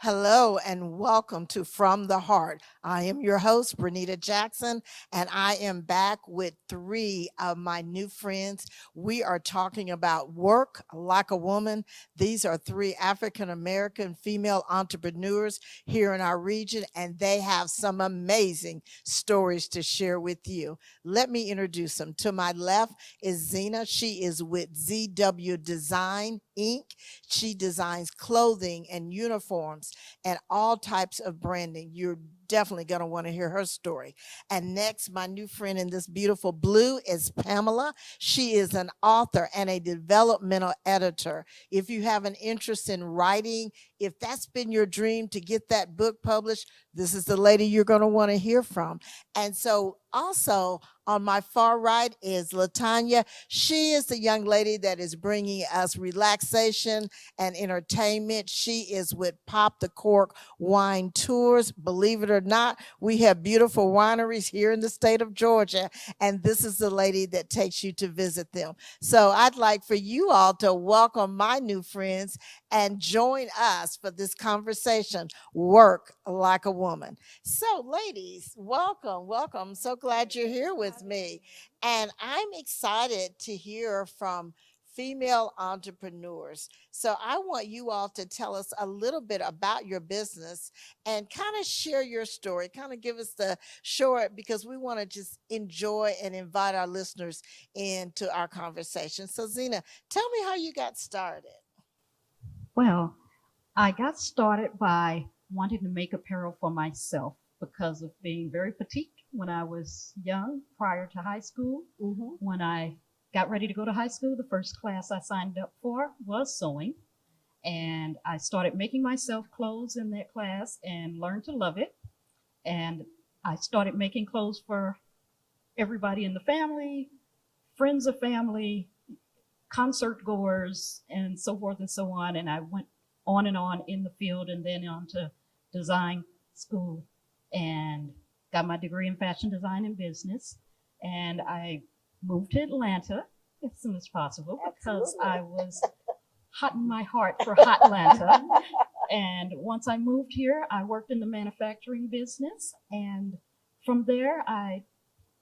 Hello and welcome to From the Heart. I am your host, Bernita Jackson, and I am back with three of my new friends. We are talking about work like a woman. These are three African American female entrepreneurs here in our region, and they have some amazing stories to share with you. Let me introduce them. To my left is Zena. She is with ZW Design Inc. She designs clothing and uniforms and all types of branding. You're definitely going to want to hear her story. And next, my new friend in this beautiful blue is Pamela. She is an author and a developmental editor. If you have an interest in writing, if that's been your dream to get that book published, this is the lady you're going to want to hear from. And so also on my far right is Latanya. She is the young lady that is bringing us relaxation and entertainment. She is with Pop the Cork Wine Tours. Believe it or not, we have beautiful wineries here in the state of Georgia, and this is the lady that takes you to visit them. So I'd like for you all to welcome my new friends and join us for this conversation, Work Like a Woman. So, ladies, welcome, welcome. So glad you're here with me. And I'm excited to hear from female entrepreneurs. So I want you all to tell us a little bit about your business and kind of share your story, kind of give us the short, because we want to just enjoy and invite our listeners into our conversation. So Zena, tell me how you got started. Well, I got started by wanting to make apparel for myself because of being very petite when I was young, prior to high school. Mm-hmm. When I got ready to go to high school, the first class I signed up for was sewing. And I started making myself clothes in that class and learned to love it. And I started making clothes for everybody in the family, friends of family, concert goers, and so forth and so on. And I went on and on in the field and then on to design school and got my degree in fashion design and business. And I moved to Atlanta as soon as possible because I was hot in my heart for hot Atlanta. And once I moved here, I worked in the manufacturing business. And from there, I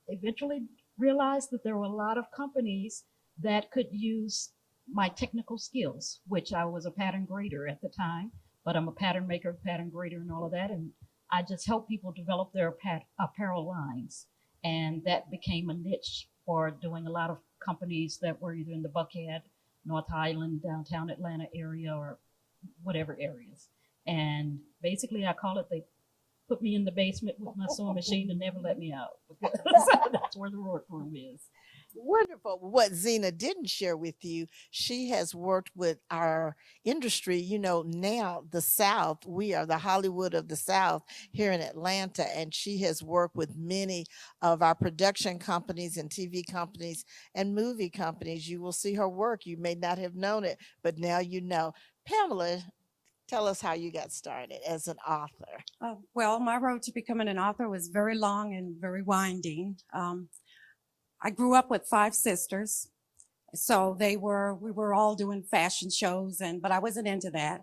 eventually realized that there were a lot of companies that could use my technical skills, which I was a pattern grader at the time, but I'm a pattern maker, pattern grader, and all of that. And I just help people develop their apparel lines. And that became a niche for doing a lot of companies that were either in the Buckhead, North Island, downtown Atlanta area, or whatever areas. And basically, I call it they put me in the basement with my sewing machine and never let me out because that's where the workroom is. Wonderful. What Zena didn't share with you, she has worked with our industry. You know, now the South, we are the Hollywood of the South here in Atlanta, and she has worked with many of our production companies and TV companies and movie companies. You will see her work. You may not have known it, but now you know. Pamela, tell us how you got started as an author. Well, my road to becoming an author was very long and very winding. I grew up with five sisters, so we were all doing fashion shows, but I wasn't into that.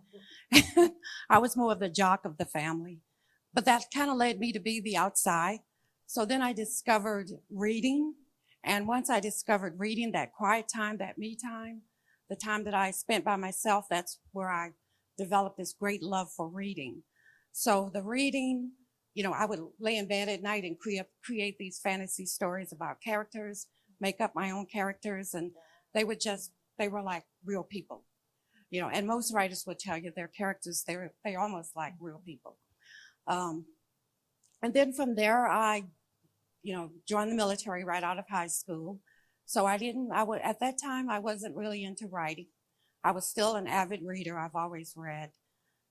I was more of the jock of the family, but that kind of led me to be the outside. So then I discovered reading, and once I discovered reading, that quiet time, that me time, the time that I spent by myself, that's where I developed this great love for reading. So the reading, I would lay in bed at night and create these fantasy stories about characters, make up my own characters, and they were like real people, and most writers would tell you their characters, they're almost like real people. Um, and then from there, I, joined the military right out of high school. So at that time, I wasn't really into writing. I was still an avid reader. I've always read.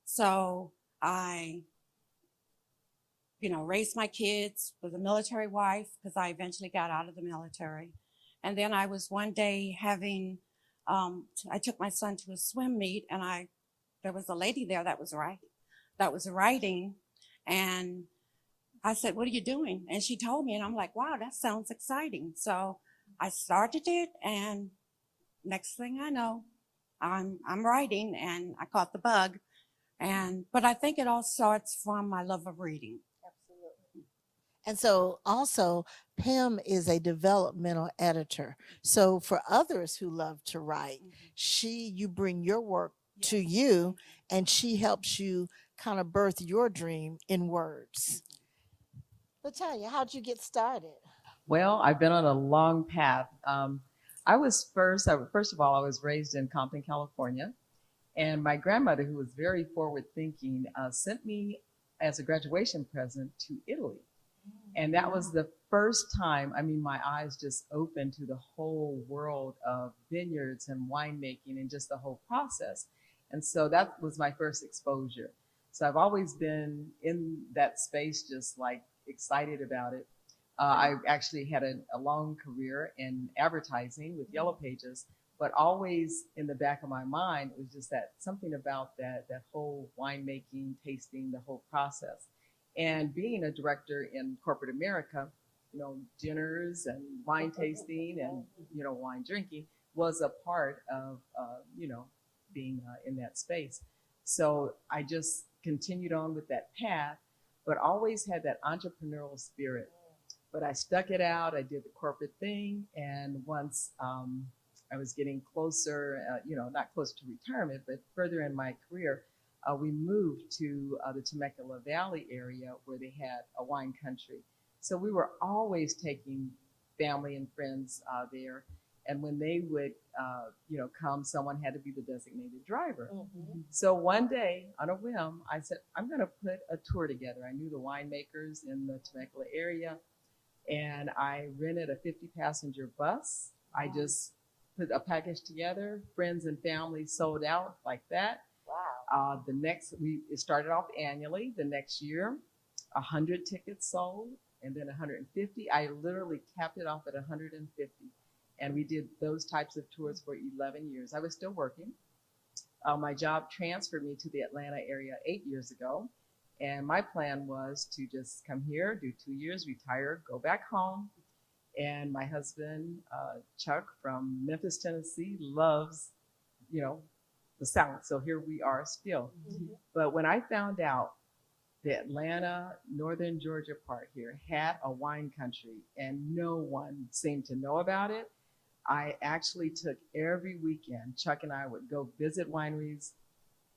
So I raised my kids, was a military wife because I eventually got out of the military. And then I was one day I took my son to a swim meet, and there was a lady there that was writing, and I said, "What are you doing?" And she told me, and I'm like, "Wow, that sounds exciting." So I started it, and next thing I know, I'm writing, and I caught the bug. But I think it all starts from my love of reading. And so also Pam is a developmental editor. So for others who love to write, you bring your work to you and she helps you kind of birth your dream in words. Latonya, how'd you get started? Well, I've been on a long path. First of all, I was raised in Compton, California. And my grandmother, who was very forward thinking, sent me as a graduation present to Italy. And that was the first time, I mean, my eyes just opened to the whole world of vineyards and winemaking and just the whole process. And so that was my first exposure. So I've always been in that space, just like excited about it. I actually had a long career in advertising with Yellow Pages, but always in the back of my mind, it was just that something about that whole winemaking, tasting, the whole process. And being a director in corporate America, dinners and wine tasting and, wine drinking was a part of, being in that space. So I just continued on with that path, but always had that entrepreneurial spirit. But I stuck it out. I did the corporate thing. And once I was getting closer, not closer to retirement, but further in my career, we moved to the Temecula Valley area where they had a wine country. So we were always taking family and friends there. And when they would, come, someone had to be the designated driver. Mm-hmm. So one day, on a whim, I said, I'm going to put a tour together. I knew the winemakers in the Temecula area, and I rented a 50-passenger bus. Wow. I just put a package together. Friends and family sold out like that. Wow. It started off annually. The next year, 100 tickets sold, and then 150. I literally capped it off at 150. And we did those types of tours for 11 years. I was still working. My job transferred me to the Atlanta area 8 years ago. And my plan was to just come here, do 2 years, retire, go back home. And my husband, Chuck from Memphis, Tennessee, loves, the South. So here we are still. Mm-hmm. But when I found out the Atlanta, Northern Georgia part here had a wine country and no one seemed to know about it, I actually took every weekend. Chuck and I would go visit wineries,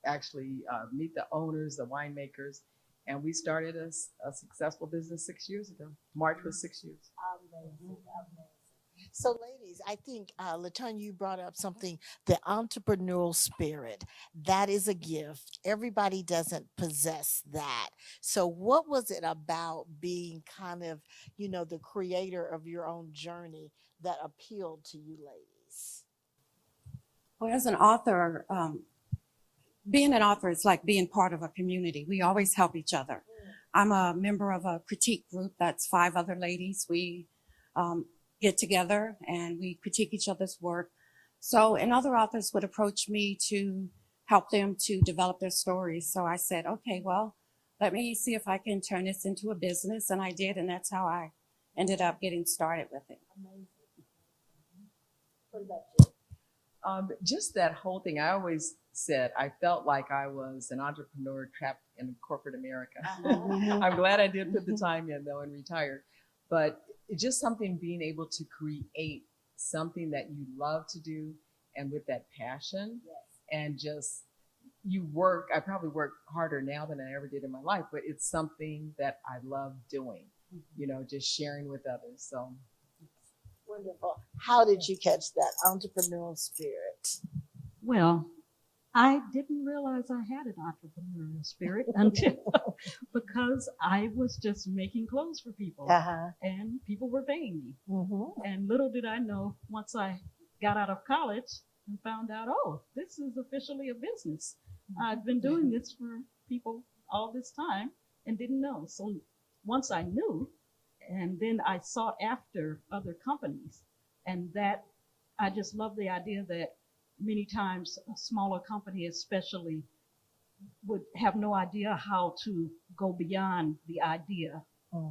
actually meet the owners, the winemakers, and we started a successful business 6 years ago. March was 6 years. Amazing, amazing. So ladies, I think Latonya, you brought up something, the entrepreneurial spirit. That is a gift. Everybody doesn't possess that. So what was it about being kind of, the creator of your own journey that appealed to you ladies? Well, as an author, being an author is like being part of a community. We always help each other. I'm a member of a critique group that's 5 other ladies. We get together and we critique each other's work. So, and other authors would approach me to help them to develop their stories. So I said, okay, well, let me see if I can turn this into a business. And I did, and that's how I ended up getting started with it. Amazing. What about you? Just that whole thing. I always said I felt like I was an entrepreneur trapped in corporate America. I'm glad I did put the time in though and retired. But it's just something being able to create something that you love to do and with that passion. Yes. And just I probably work harder now than I ever did in my life, but it's something that I love doing, just sharing with others. So wonderful. How did you catch that entrepreneurial spirit? Well, I didn't realize I had an entrepreneurial spirit until because I was just making clothes for people and people were paying me. Mm-hmm. And little did I know, once I got out of college and found out, this is officially a business. Mm-hmm. I've been doing this for people all this time and didn't know. So once I knew, and then I sought after other companies, and that I just love the idea that many times a smaller company especially would have no idea how to go beyond the idea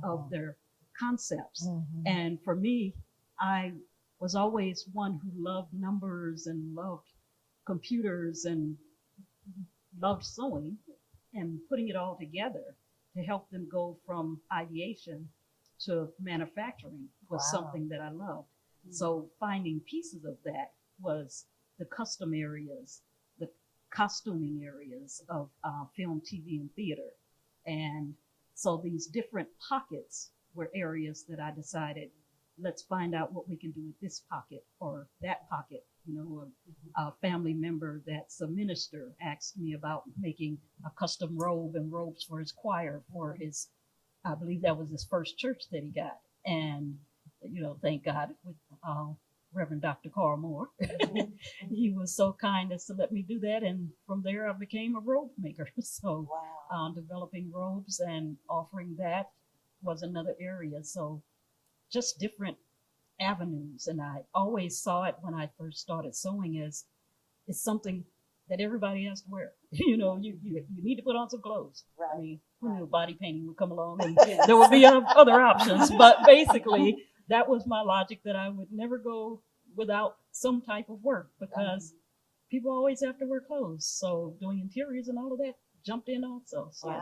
of their concepts. Mm-hmm. And for me, I was always one who loved numbers and loved computers and loved sewing. and putting it all together to help them go from ideation to manufacturing was Wow. something that I loved. So finding pieces of that was the custom areas, the costuming areas of film, TV, and theater. And so these different pockets were areas that I decided, let's find out what we can do with this pocket or that pocket. You know, a family member that's a minister asked me about making a custom robe and robes for his choir for his, I believe that was his first church that he got. And, you know, thank God with Reverend Dr. Carl Moore, he was so kind as to let me do that. And from there, I became a robe maker. So developing robes and offering that was another area. So just different avenues. And I always saw it when I first started sewing as it's something that everybody has to wear. You know, you need to put on some clothes. I mean, who knew body painting would come along and there would be other options. But basically, that was my logic, that I would never go without some type of work because people always have to wear clothes. So doing interiors and all of that jumped in also. So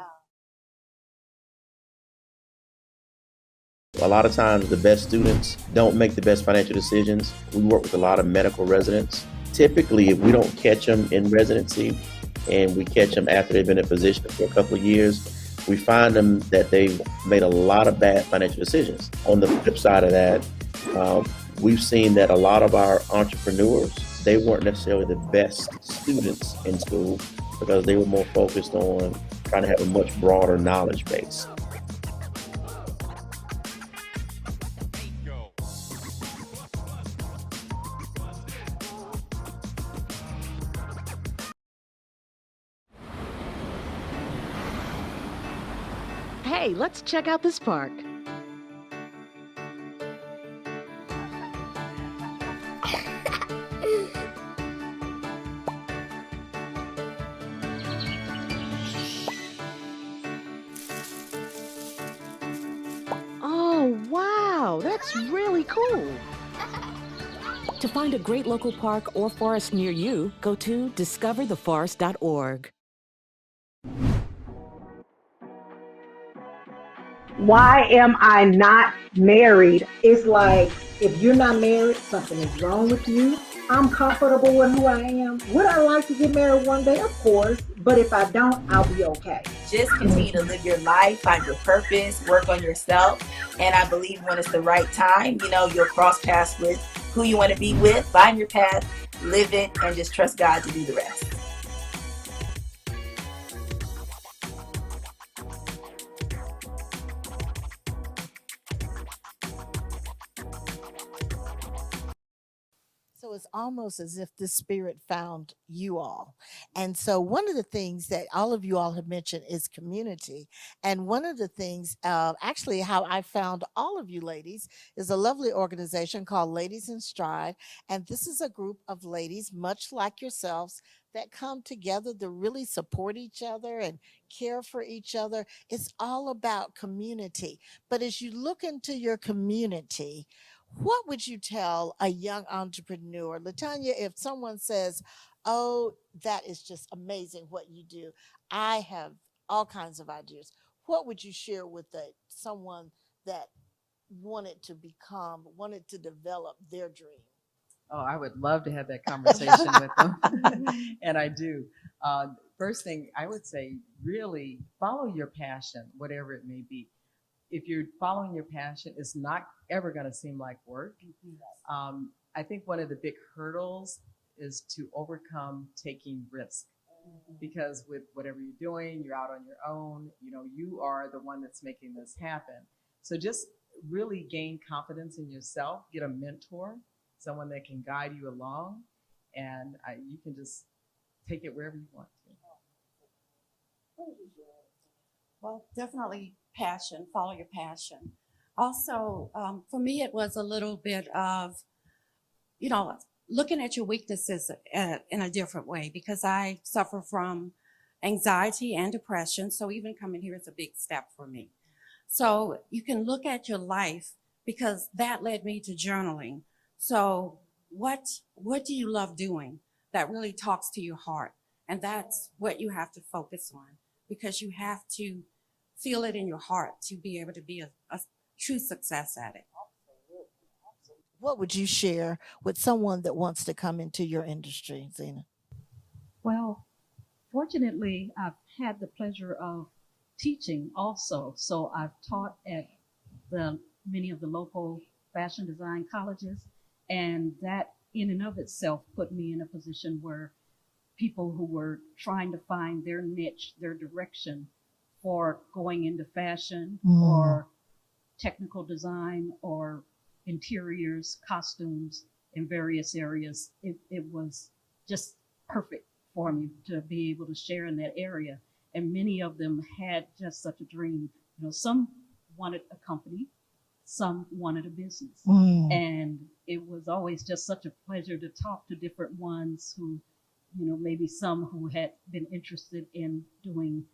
A lot of times the best students don't make the best financial decisions. We work with a lot of medical residents. Typically, if we don't catch them in residency and we catch them after they've been in a position for a couple of years, we find them that they've made a lot of bad financial decisions. On the flip side of that, we've seen that a lot of our entrepreneurs, they weren't necessarily the best students in school because they were more focused on trying to have a much broader knowledge base. Hey, let's check out this park. Oh, wow, that's really cool. To find a great local park or forest near you, go to discovertheforest.org. Why am I not married? It's like, if you're not married, something is wrong with you. I'm comfortable with who I am. Would I like to get married one day? Of course. But if I don't, I'll be okay. Just continue to live your life, find your purpose, work on yourself. And I believe when it's the right time, you know, you'll cross paths with who you want to be with, find your path, live it, and just trust God to do the rest. So it's almost as if the spirit found you all. And so one of the things that all of you all have mentioned is community. And one of the things, actually, how I found all of you ladies is a lovely organization called Ladies in Stride. And this is a group of ladies, much like yourselves, that come together to really support each other and care for each other. It's all about community. But as you look into your community, what would you tell a young entrepreneur? Latanya, if someone says, oh, that is just amazing what you do, I have all kinds of ideas, what would you share with someone that wanted to develop their dream? Oh, I would love to have that conversation with them. And I do. First thing I would say, really follow your passion, whatever it may be. If you're following your passion, it's not ever going to seem like work. I think one of the big hurdles is to overcome taking risk. Because with whatever you're doing, you're out on your own. You know, you are the one that's making this happen. So just really gain confidence in yourself, get a mentor, someone that can guide you along, and you can just take it wherever you want to. Well, definitely passion, follow your passion. Also, for me, it was a little bit of, you know, looking at your weaknesses in a different way, because I suffer from anxiety and depression. So even coming here is a big step for me. So you can look at your life, because that led me to journaling. So what do you love doing that really talks to your heart? And that's what you have to focus on. because you have to feel it in your heart to be able to be a true success at it. What would you share with someone that wants to come into your industry, Zena? Well, fortunately, I've had the pleasure of teaching also. So I've taught at many of the local fashion design colleges, and that in and of itself put me in a position where people who were trying to find their niche, their direction for going into fashion or technical design or interiors, costumes in various areas, it was just perfect for me to be able to share in that area. And many of them had just such a dream. You know, some wanted a company, some wanted a business. And it was always just such a pleasure to talk to different ones who, you know, maybe some who had been interested in doing,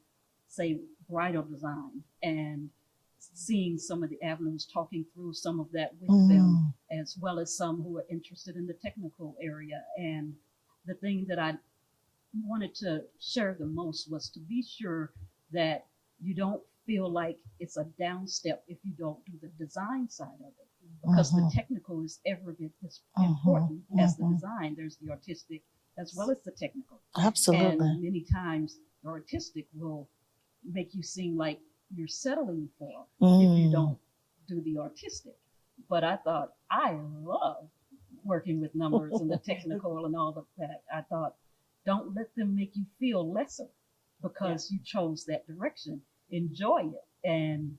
say, bridal design, and seeing some of the avenues, talking through some of that with them, as well as some who are interested in the technical area. And the thing that I wanted to share the most was to be sure that you don't feel like it's a down step if you don't do the design side of it, because the technical is every bit as important as the design. There's the artistic as well as the technical. Absolutely. And many times the artistic will make you seem like you're settling for if you don't do the artistic. But I thought, I love working with numbers and the technical and all of that. I thought, don't let them make you feel lesser because you chose that direction. Enjoy it. And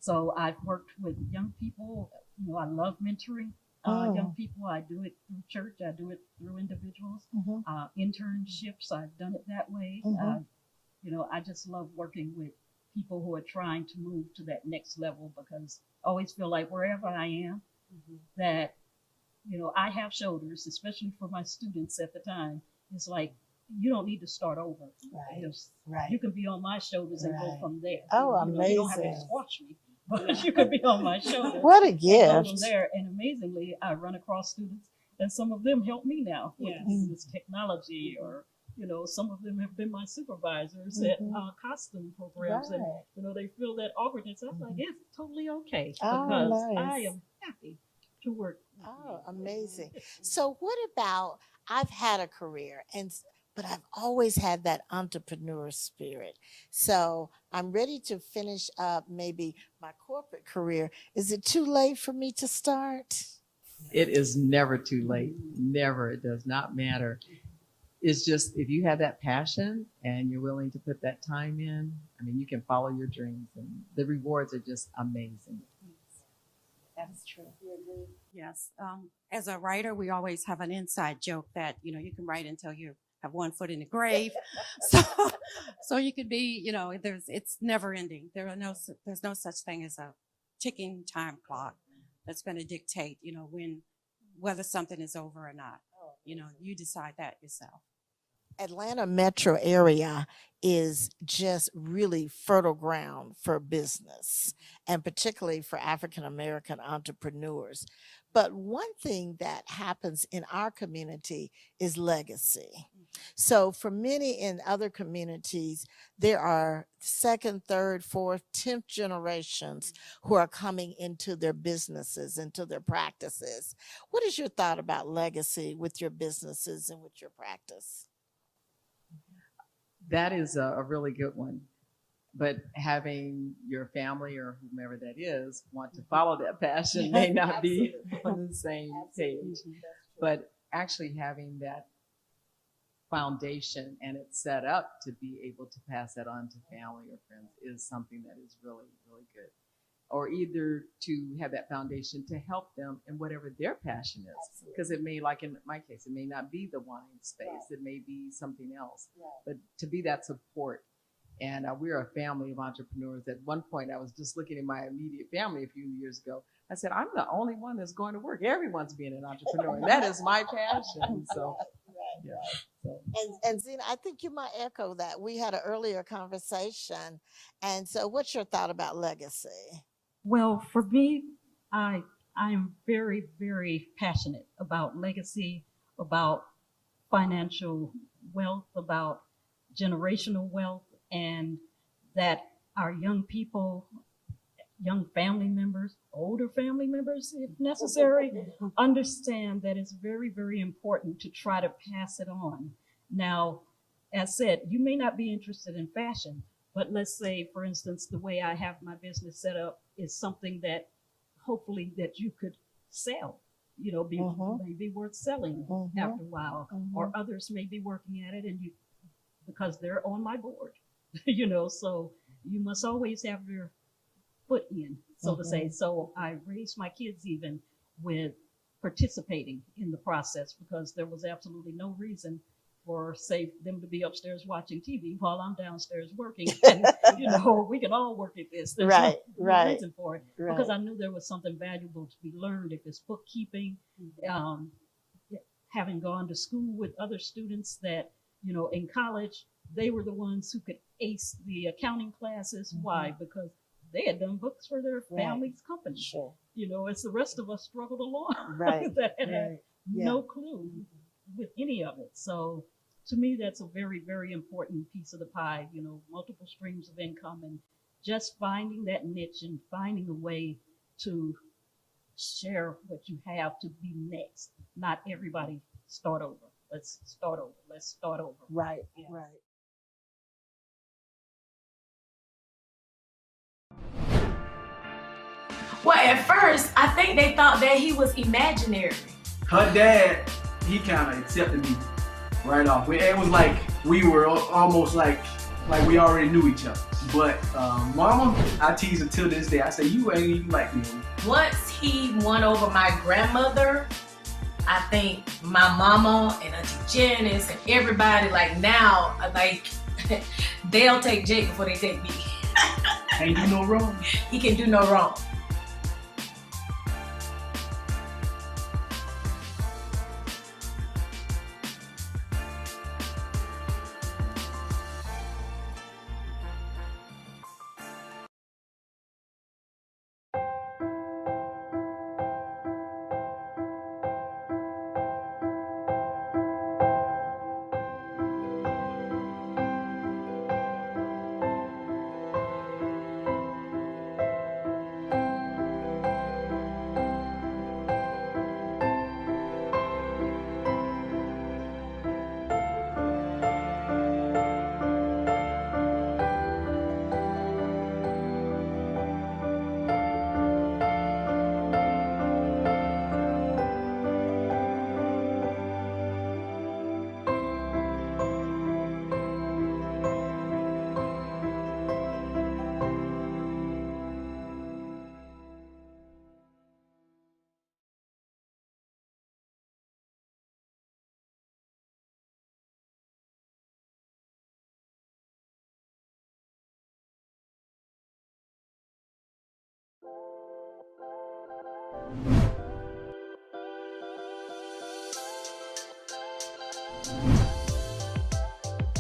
so I've worked with young people. You know, I love mentoring young people. I do it through church. I do it through individuals. Internships, I've done it that way. You know, I just love working with people who are trying to move to that next level, because I always feel like wherever I am, that, you know, I have shoulders, especially for my students at the time. It's like, you don't need to start over. You can be on my shoulders and go from there. Oh, you know, you don't have to amazing. squash me, but you could be on my shoulders. What a and go from gift. there. And amazingly, I run across students, and some of them help me now with this technology, or, you know, some of them have been my supervisors at costume programs, and, you know, they feel that awkwardness. I'm like, it's totally okay, because I am happy to work. Oh, amazing. So what about, I've had a career, but I've always had that entrepreneur spirit. So I'm ready to finish up maybe my corporate career. Is it too late for me to start? It is never too late. Never. It does not matter. It's just, if you have that passion and you're willing to put that time in, I mean, you can follow your dreams, and the rewards are just amazing. That is true. Yes. As a writer, we always have an inside joke that, you know, you can write until you have one foot in the grave. So you could be, you know, it's never ending. There's no such thing as a ticking time clock that's going to dictate, you know, whether something is over or not. You know, you decide that yourself. Atlanta metro area is just really fertile ground for business, and particularly for African American entrepreneurs. But one thing that happens in our community is legacy. So for many in other communities, there are second, third, fourth, 10th generations who are coming into their businesses, into their practices. What is your thought about legacy with your businesses and with your practice? That is a really good one. But having your family or whomever that is want to follow that passion may not be on the same page. But actually having that foundation and it's set up to be able to pass that on to family or friends is something that is really, really good. Or either to have that foundation to help them in whatever their passion is. Because it may, like in my case, it may not be the wine space. It may be something else. But to be that support. And we're a family of entrepreneurs. At one point, I was just looking at my immediate family a few years ago. I said, I'm the only one that's going to work. Everyone's being an entrepreneur. And that is my passion. So, yeah. So. And Zena, I think you might echo that. We had an earlier conversation. And so what's your thought about legacy? Well, for me, I am very, very passionate about legacy, about financial wealth, about generational wealth, and that our young people, young family members, older family members, if necessary, understand that it's very, very important to try to pass it on. Now, as said, you may not be interested in fashion, but let's say, for instance, the way I have my business set up is something that hopefully that you could sell, you know, may be worth selling after a while, or others may be working at it and you, because they're on my board, you know, so you must always have your foot in, so to say. So I raised my kids even with participating in the process, because there was absolutely no reason for, say, them to be upstairs watching TV while I'm downstairs working. And, you know, we can all work at this. There's no reason for it, because I knew there was something valuable to be learned. If it's bookkeeping, having gone to school with other students that, you know, in college, they were the ones who could ace the accounting classes. Why? Because they had done books for their family's company. Sure. You know, as the rest of us struggled along that had no clue with any of it. So to me, that's a very, very important piece of the pie, you know, multiple streams of income, and just finding that niche and finding a way to share what you have to be next. Not everybody start over. Let's start over. Let's start over. Right. Well, at first, I think they thought that he was imaginary. Her dad, he kind of accepted me right off. It was like we were almost like we already knew each other. But mama, I tease her till this day. I say, you ain't even like me. Once he won over my grandmother, I think my mama and Auntie Janice and everybody, like now, like they'll take Jake before they take me. Ain't do no wrong. He can do no wrong.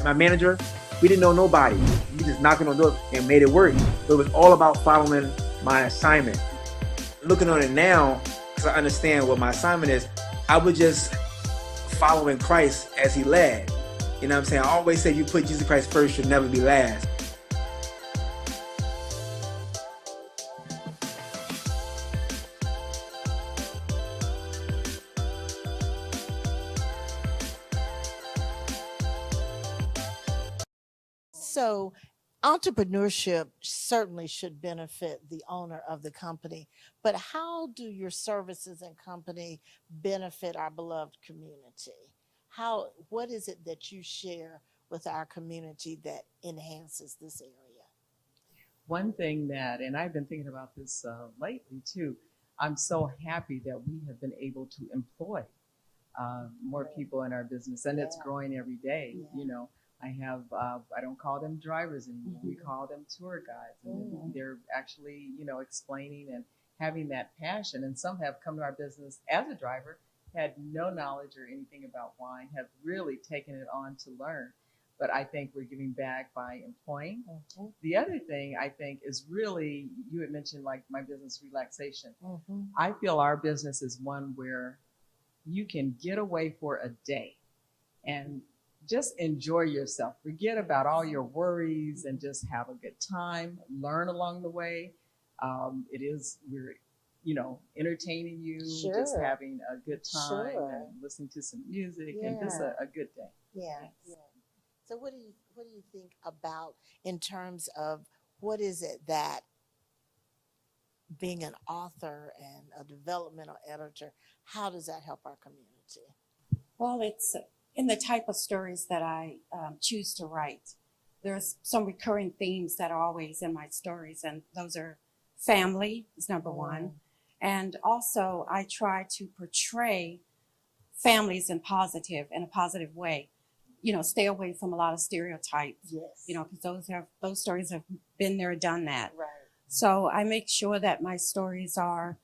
My manager, we didn't know nobody. We just knocking on doors and made it work. So it was all about following my assignment. Looking on it now, because I understand what my assignment is, I was just following Christ as he led. You know what I'm saying? I always say you put Jesus Christ first, you'll never be last. So entrepreneurship certainly should benefit the owner of the company, but how do your services and company benefit our beloved community? What is it that you share with our community that enhances this area? One thing that, and I've been thinking about this lately too, I'm so happy that we have been able to employ more people in our business, and it's growing every day. You know, I have, I don't call them drivers anymore. We call them tour guides. And they're actually, you know, explaining and having that passion. And some have come to our business as a driver, had no knowledge or anything about wine, have really taken it on to learn. But I think we're giving back by employing. The other thing I think is really, you had mentioned like my business relaxation. I feel our business is one where you can get away for a day and just enjoy yourself. Forget about all your worries and just have a good time. Learn along the way. We're entertaining you, just Sure. having a good time Sure. and listening to some music and just Yeah. a good day. Yeah, yeah. So what do you think about in terms of what is it that being an author and a developmental editor, how does that help our community? Well, it's in the type of stories that I choose to write. There's some recurring themes that are always in my stories, and those are family is number one. And also I try to portray families in a positive way. Stay away from a lot of stereotypes, Yes. because those stories have been there, done that. Right. So I make sure that my stories are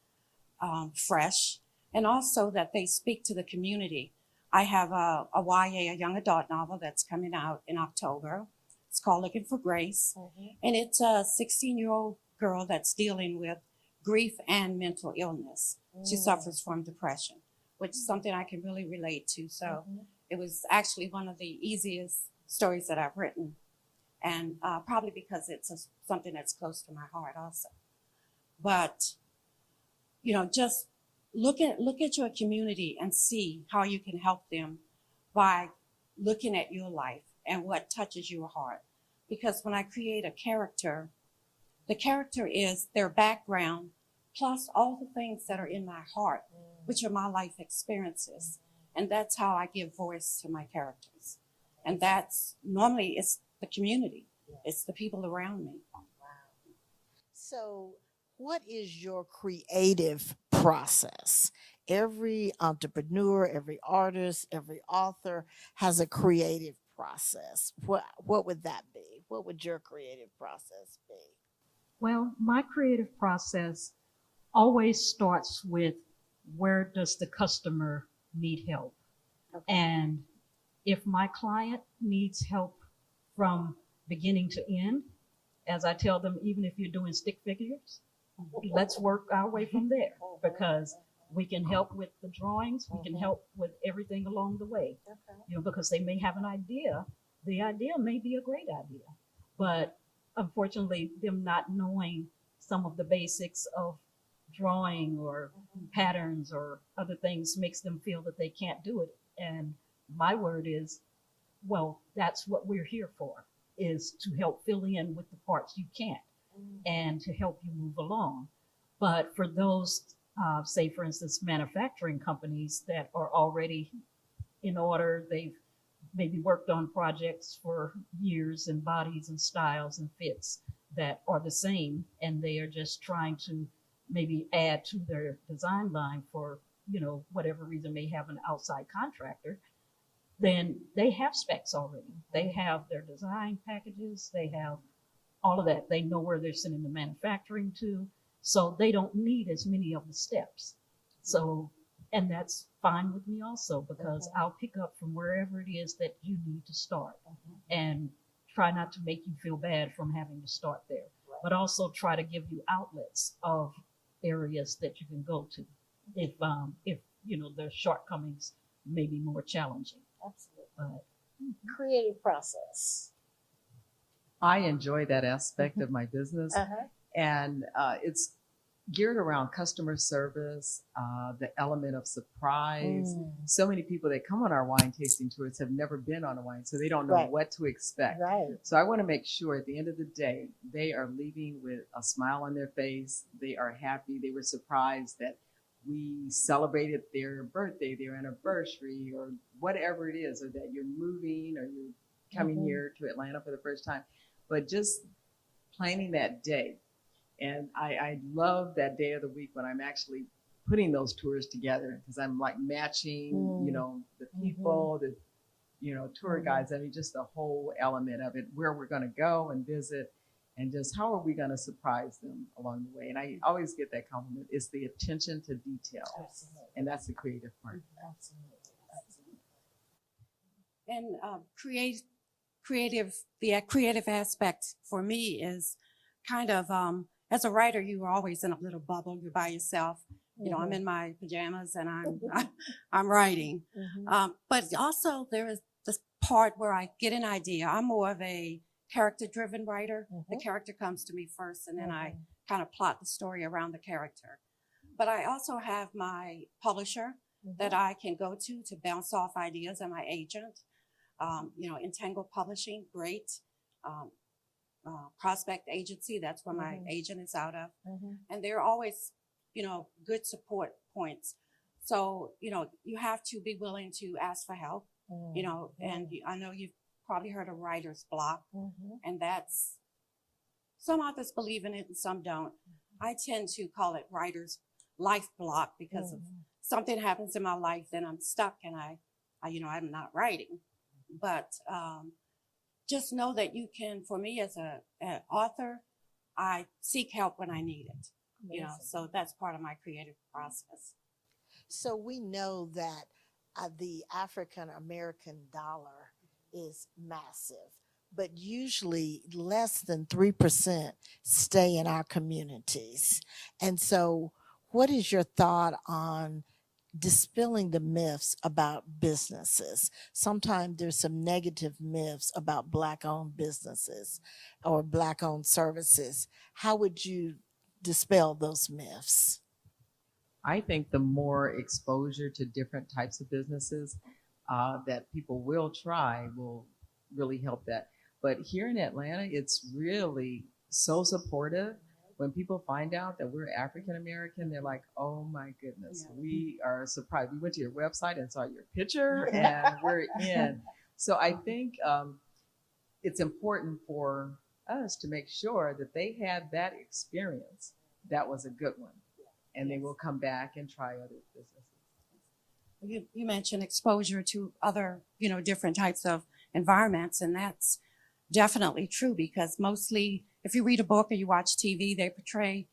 fresh and also that they speak to the community. I have a YA, a young adult novel that's coming out in October. It's called Looking for Grace. And it's a 16-year-old girl that's dealing with grief and mental illness. She suffers from depression, which is something I can really relate to. So it was actually one of the easiest stories that I've written. And probably because it's something that's close to my heart also. But, just look at your community and see how you can help them by looking at your life and what touches your heart. Because when I create a character, the character is their background plus all the things that are in my heart, which are my life experiences. And that's how I give voice to my characters. And that's normally it's the community. It's the people around me. So what is your creative process? Every entrepreneur, every artist, every author has a creative process. What would that be? What would your creative process be? Well, my creative process always starts with where does the customer need help? And if my client needs help from beginning to end, as I tell them, even if you're doing stick figures, let's work our way from there, because we can help with the drawings, we can help with everything along the way, because they may have an idea. The idea may be a great idea, but unfortunately, them not knowing some of the basics of drawing or patterns or other things makes them feel that they can't do it. And my word is, well, that's what we're here for, is to help fill in with the parts you can't and to help you move along. But for those, say, for instance, manufacturing companies that are already in order, they've maybe worked on projects for years and bodies and styles and fits that are the same, and they are just trying to maybe add to their design line for, whatever reason, may have an outside contractor, then they have specs already. They have their design packages, they have all of that. They know where they're sending the manufacturing to, so they don't need as many of the steps. So, and that's fine with me also, because I'll pick up from wherever it is that you need to start and try not to make you feel bad from having to start there, but also try to give you outlets of areas that you can go to if their shortcomings may be more challenging. Absolutely. Creative process. I enjoy that aspect of my business, and it's geared around customer service, the element of surprise. So many people that come on our wine tasting tours have never been on a wine, so they don't know what to expect. So I want to make sure at the end of the day, they are leaving with a smile on their face. They are happy. They were surprised that we celebrated their birthday, their anniversary, or whatever it is, or that you're moving or you're coming here to Atlanta for the first time. But just planning that day. And I love that day of the week when I'm actually putting those tours together, because I'm like matching, the people, the, tour guides. I mean, just the whole element of it, where we're going to go and visit, and just how are we going to surprise them along the way. And I always get that compliment. It's the attention to detail. Absolutely. And that's the creative part. Absolutely. And the creative aspect for me is kind of, as a writer, you are always in a little bubble. You're by yourself. I'm in my pajamas and I'm writing. But also there is the part where I get an idea. I'm more of a character-driven writer. The character comes to me first, and then I kind of plot the story around the character. But I also have my publisher that I can go to bounce off ideas, and my agent. Entangled Publishing, great. Prospect Agency, that's where my agent is out of. And they're always, good support points. So, you have to be willing to ask for help, and I know you've probably heard of writer's block, and that's, some authors believe in it and some don't. I tend to call it writer's life block because of something happens in my life, then I'm stuck and I'm not writing. But just know that you can, for me as an author, I seek help when I need it, so that's part of my creative process. So we know that the African American dollar is massive, but usually less than 3% stay in our communities. And so what is your thought on dispelling the myths about businesses? Sometimes there's some negative myths about Black-owned businesses or Black-owned services. How would you dispel those myths? I think the more exposure to different types of businesses that people will try will really help that. But here in Atlanta, it's really so supportive. When people find out that we're African American, they're like, oh my goodness, we are surprised. We went to your website and saw your picture and we're in. So I think it's important for us to make sure that they had that experience. That was a good one. And they will come back and try other businesses. You mentioned exposure to other, different types of environments, and that's definitely true because mostly if you read a book or you watch TV, they portray,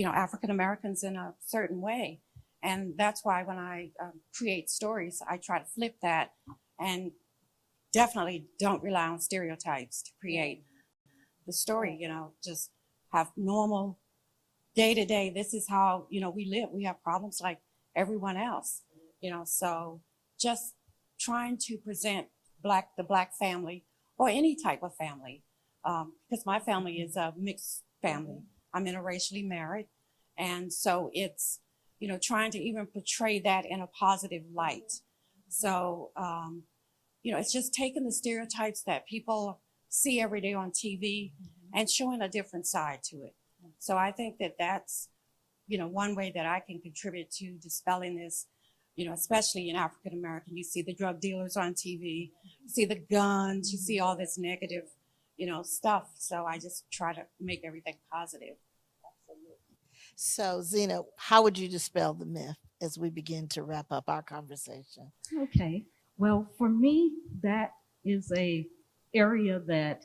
African Americans in a certain way. And that's why when I create stories, I try to flip that and definitely don't rely on stereotypes to create the story, just have normal day to day. This is how, we live. We have problems like everyone else, so just trying to present the Black family or any type of family. Because my family is a mixed family. I'm interracially married. And so it's, trying to even portray that in a positive light. So, it's just taking the stereotypes that people see every day on TV and showing a different side to it. So I think that that's, one way that I can contribute to dispelling this, especially in African American. You see the drug dealers on TV, you see the guns, you see all this negative stuff. So I just try to make everything positive. So Zena, how would you dispel the myth as we begin to wrap up our conversation? Okay. Well, for me, that is a area that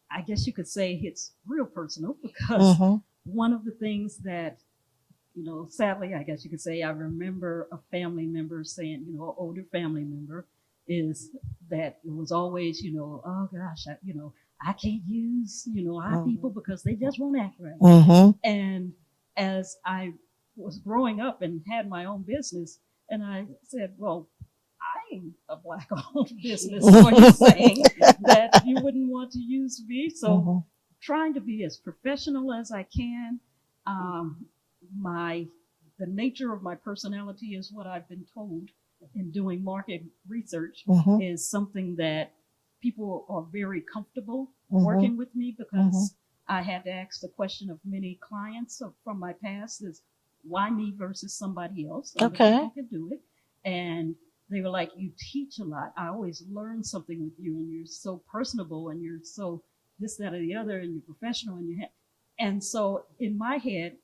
I guess you could say it's real personal because one of the things that, sadly, I guess you could say, I remember a family member saying, an older family member, is that it was always, oh gosh, I can't use, our people because they just won't act right. And as I was growing up and had my own business, and I said, well, I'm a Black-owned business. Are you saying that you wouldn't want to use me? So trying to be as professional as I can. The nature of my personality is what I've been told in doing market research is something that people are very comfortable working with me because I had to ask the question of many clients from my past is why me versus somebody else? I could do it. And they were like, you teach a lot. I always learn something with you and you're so personable and you're so this, that, or the other, and you're professional and and so in my head,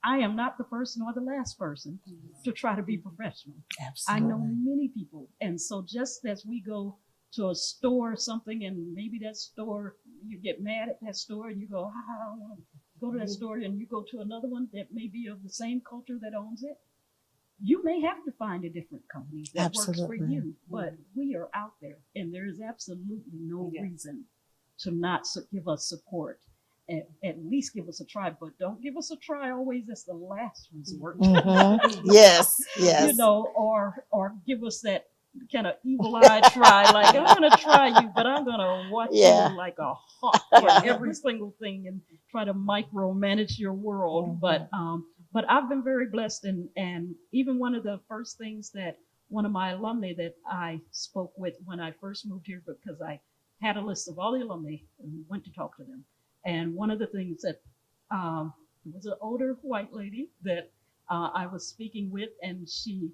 I am not the first nor the last person to try to be professional. Absolutely. I know many people. And so just as we go to a store or something and maybe that store, you get mad at that store and you go, I don't want to go to that store, and you go to another one that may be of the same culture that owns it. You may have to find a different company that works for you, but we are out there and there is absolutely no reason to not give us support. At least give us a try, but don't give us a try always as the last resort. Yes. Or give us that kind of evil eye try, like I'm gonna try you, but I'm gonna watch Yeah. you like a hawk for every single thing and try to micromanage your world. But I've been very blessed, and even one of the first things that one of my alumni that I spoke with when I first moved here, because I had a list of all the alumni and went to talk to them, and one of the things that was an older white lady that I was speaking with, and she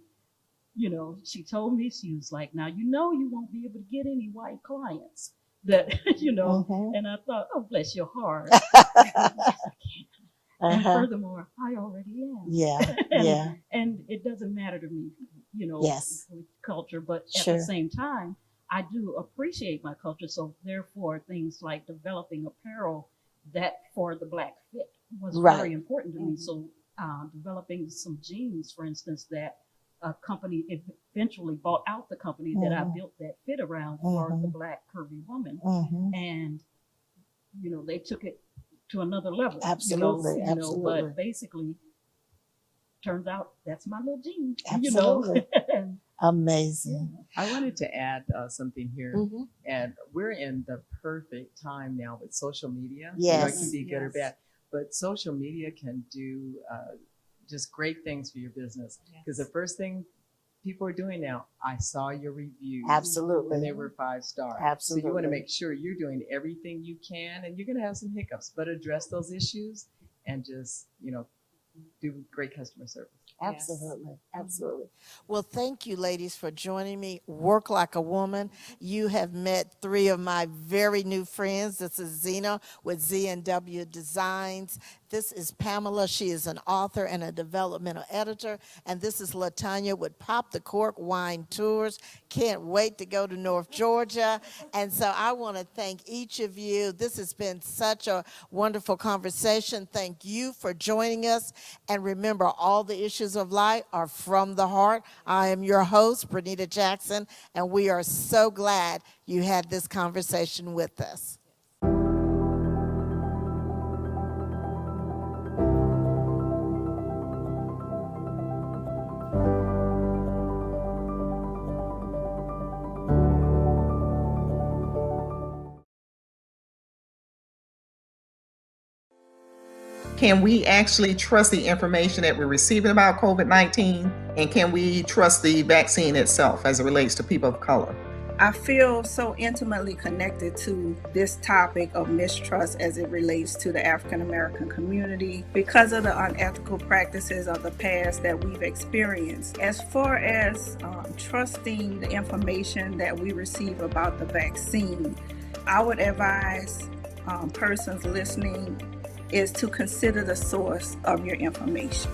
told me, she was like, now, you won't be able to get any white clients that, and I thought, oh, bless your heart. Yes, I can. And furthermore, I already am. Yeah, and it doesn't matter to me, Yes. with culture, but at Sure. the same time, I do appreciate my culture. So therefore, things like developing apparel that for the Black fit was Right. very important to me. So developing some jeans, for instance, that a company eventually bought out the company that I built that fit around for the Black curvy woman. And, they took it to another level. Absolutely, absolutely. But basically, turns out that's my little jean. Absolutely. And, Amazing. I wanted to add something here, Mhm. and we're in the perfect time now with social media. Yes. It can be good or bad, but social media can do just great things for your business. Because the first thing people are doing now, I saw your reviews. Absolutely. And they were 5-star. Absolutely. So you want to make sure you're doing everything you can, and you're going to have some hiccups, but address those issues and just, do great customer service. Absolutely. Absolutely. Well, thank you, ladies, for joining me. Work Like a Woman. You have met three of my very new friends. This is Zena with Z&W Designs. This is Pamela. She is an author and a developmental editor. And this is LaTanya with Pop the Cork Wine Tours. Can't wait to go to North Georgia. And so I want to thank each of you. This has been such a wonderful conversation. Thank you for joining us. And remember, all the issues of life are from the heart. I am your host, Bernita Jackson, and we are so glad you had this conversation with us. Can we actually trust the information that we're receiving about COVID-19? And can we trust the vaccine itself as it relates to people of color? I feel so intimately connected to this topic of mistrust as it relates to the African American community because of the unethical practices of the past that we've experienced. As far as trusting the information that we receive about the vaccine, I would advise persons listening is to consider the source of your information.